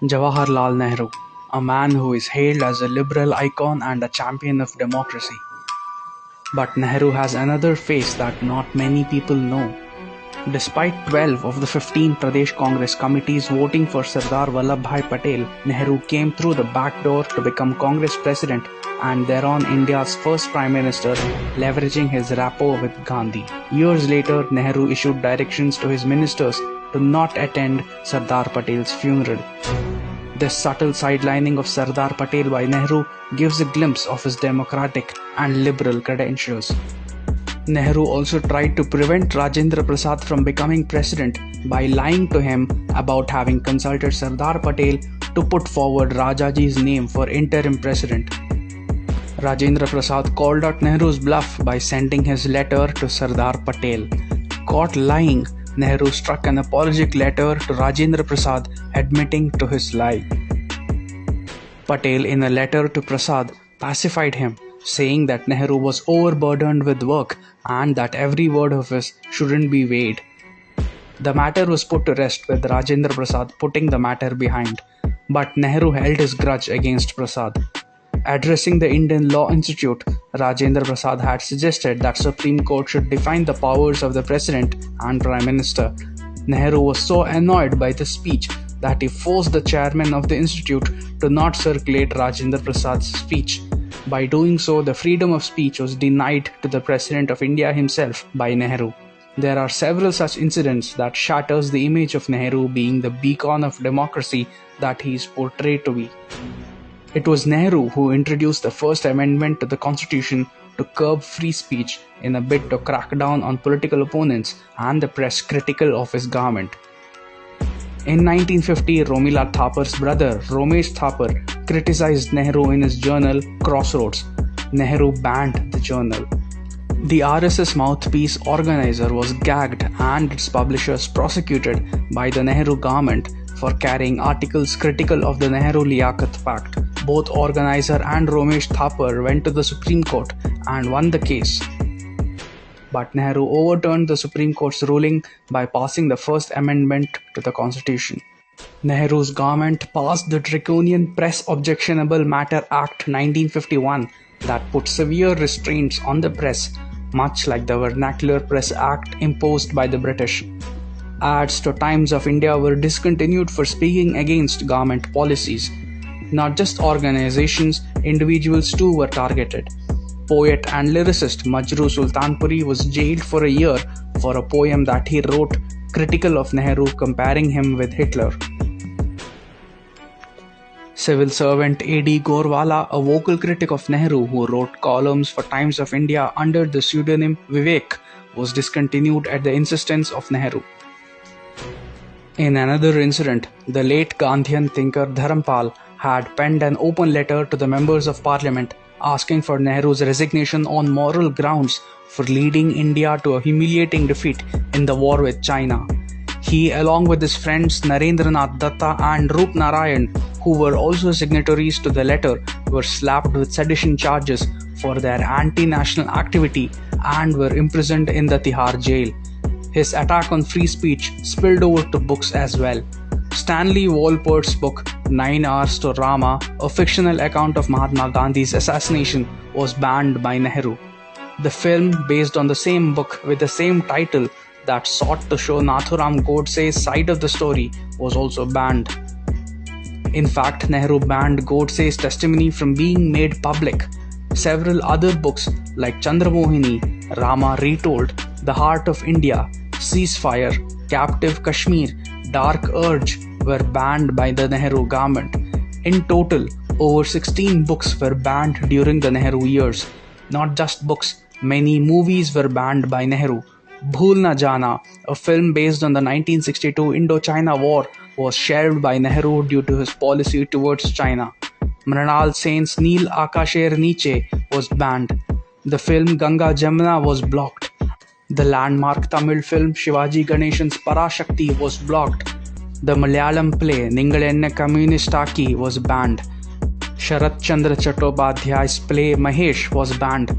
Jawaharlal Nehru, a man who is hailed as a liberal icon and a champion of democracy. But Nehru has another face that not many people know. Despite 12 of the 15 Pradesh Congress committees voting for Sardar Vallabhbhai Patel, Nehru came through the back door to become Congress president and thereon India's first prime minister, leveraging his rapport with Gandhi. Years later, Nehru issued directions to his ministers to not attend Sardar Patel's funeral. This subtle sidelining of Sardar Patel by Nehru gives a glimpse of his democratic and liberal credentials. Nehru also tried to prevent Rajendra Prasad from becoming president by lying to him about having consulted Sardar Patel to put forward Rajaji's name for interim president. Rajendra Prasad called out Nehru's bluff by sending his letter to Sardar Patel. Caught lying, Nehru struck an apologetic letter to Rajendra Prasad admitting to his lie. Patel, in a letter to Prasad, pacified him, saying that Nehru was overburdened with work and that every word of his shouldn't be weighed. The matter was put to rest with Rajendra Prasad putting the matter behind, but Nehru held his grudge against Prasad. Addressing the Indian Law Institute, Rajendra Prasad had suggested that Supreme Court should define the powers of the President and Prime Minister. Nehru was so annoyed by this speech that he forced the chairman of the institute to not circulate Rajendra Prasad's speech. By doing so, the freedom of speech was denied to the President of India himself by Nehru. There are several such incidents that shatters the image of Nehru being the beacon of democracy that he is portrayed to be. It was Nehru who introduced the First Amendment to the Constitution to curb free speech in a bid to crack down on political opponents and the press critical of his government. In 1950, Romila Thapar's brother, Romesh Thapar, criticized Nehru in his journal Crossroads. Nehru banned the journal. The RSS mouthpiece organizer was gagged and its publishers prosecuted by the Nehru government for carrying articles critical of the Nehru-Liaquat Pact. Both organizer and Romesh Thapar went to the Supreme Court and won the case. But Nehru overturned the Supreme Court's ruling by passing the First Amendment to the Constitution. Nehru's government passed the draconian Press Objectionable Matter Act 1951 that put severe restraints on the press, much like the Vernacular Press Act imposed by the British. Ads to Times of India were discontinued for speaking against government policies. Not just organizations, individuals too were targeted. Poet and lyricist Majroo Sultanpuri was jailed for a year for a poem that he wrote critical of Nehru, comparing him with Hitler. Civil servant A.D. Gorwala, a vocal critic of Nehru who wrote columns for Times of India under the pseudonym Vivek, was discontinued at the insistence of Nehru. In another incident, the late Gandhian thinker Dharampal had penned an open letter to the members of parliament asking for Nehru's resignation on moral grounds for leading India to a humiliating defeat in the war with China. He, along with his friends Narendranath Datta and Roop Narayan, who were also signatories to the letter, were slapped with sedition charges for their anti-national activity and were imprisoned in the Tihar jail. His attack on free speech spilled over to books as well. Stanley Walport's book 9 Hours to Rama, a fictional account of Mahatma Gandhi's assassination, was banned by Nehru. The film, based on the same book with the same title that sought to show Nathuram Godse's side of the story, was also banned. In fact, Nehru banned Godse's testimony from being made public. Several other books like Chandramohini, Rama Retold, The Heart of India, Ceasefire, Captive Kashmir, Dark Urge were banned by the Nehru government. In total, over 16 books were banned during the Nehru years. Not just books, many movies were banned by Nehru. Bhool Na Jana, a film based on the 1962 Indo-China War, was shelved by Nehru due to his policy towards China. Mrinal Sen's Neel Akasher Niche was banned. The film Ganga Jamuna was blocked. The landmark Tamil film Shivaji Ganeshan's Parashakti was blocked. The Malayalam play Ningalenne Communistaki was banned. Sharat Chandra Chattopadhyay's play Mahesh was banned.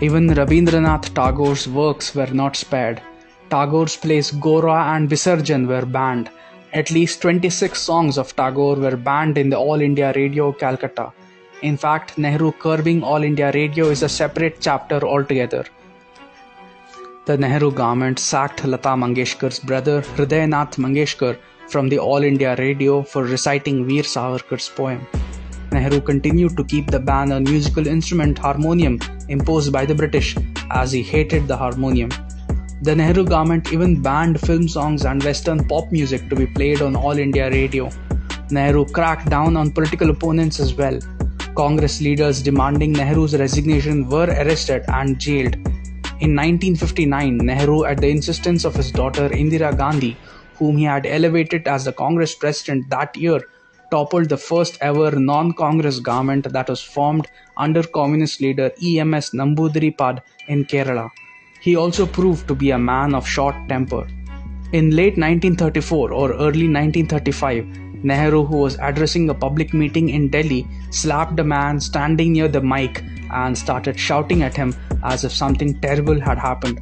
Even Rabindranath Tagore's works were not spared. Tagore's plays Gora and Visarjan were banned. At least 26 songs of Tagore were banned in the All India Radio, Calcutta. In fact, Nehru curbing All India Radio is a separate chapter altogether. The Nehru government sacked Lata Mangeshkar's brother Hridaynath Mangeshkar from the All India Radio for reciting Veer Savarkar's poem. Nehru continued to keep the ban on musical instrument harmonium imposed by the British, as he hated the harmonium. The Nehru government even banned film songs and Western pop music to be played on All India Radio. Nehru cracked down on political opponents as well. Congress leaders demanding Nehru's resignation were arrested and jailed. In 1959, Nehru, at the insistence of his daughter Indira Gandhi, whom he had elevated as the Congress president that year, toppled the first ever non-Congress government that was formed under communist leader E.M.S. Namboodiripad in Kerala. He also proved to be a man of short temper. In late 1934 or early 1935, Nehru, who was addressing a public meeting in Delhi, slapped a man standing near the mic and started shouting at him as if something terrible had happened.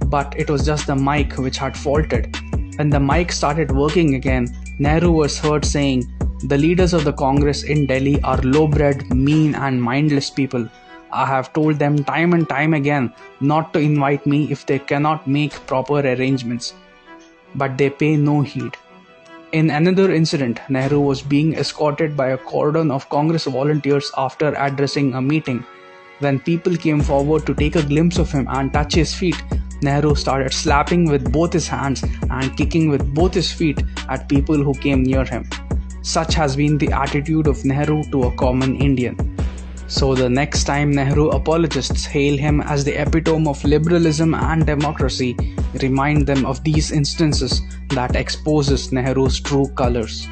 But it was just the mic which had faulted. When the mic started working again, Nehru was heard saying, "The leaders of the Congress in Delhi are low-bred, mean and mindless people. I have told them time and time again not to invite me if they cannot make proper arrangements. But they pay no heed." In another incident, Nehru was being escorted by a cordon of Congress volunteers after addressing a meeting. When people came forward to take a glimpse of him and touch his feet, Nehru started slapping with both his hands and kicking with both his feet at people who came near him. Such has been the attitude of Nehru to a common Indian. So the next time Nehru apologists hail him as the epitome of liberalism and democracy, remind them of these instances that exposes Nehru's true colors.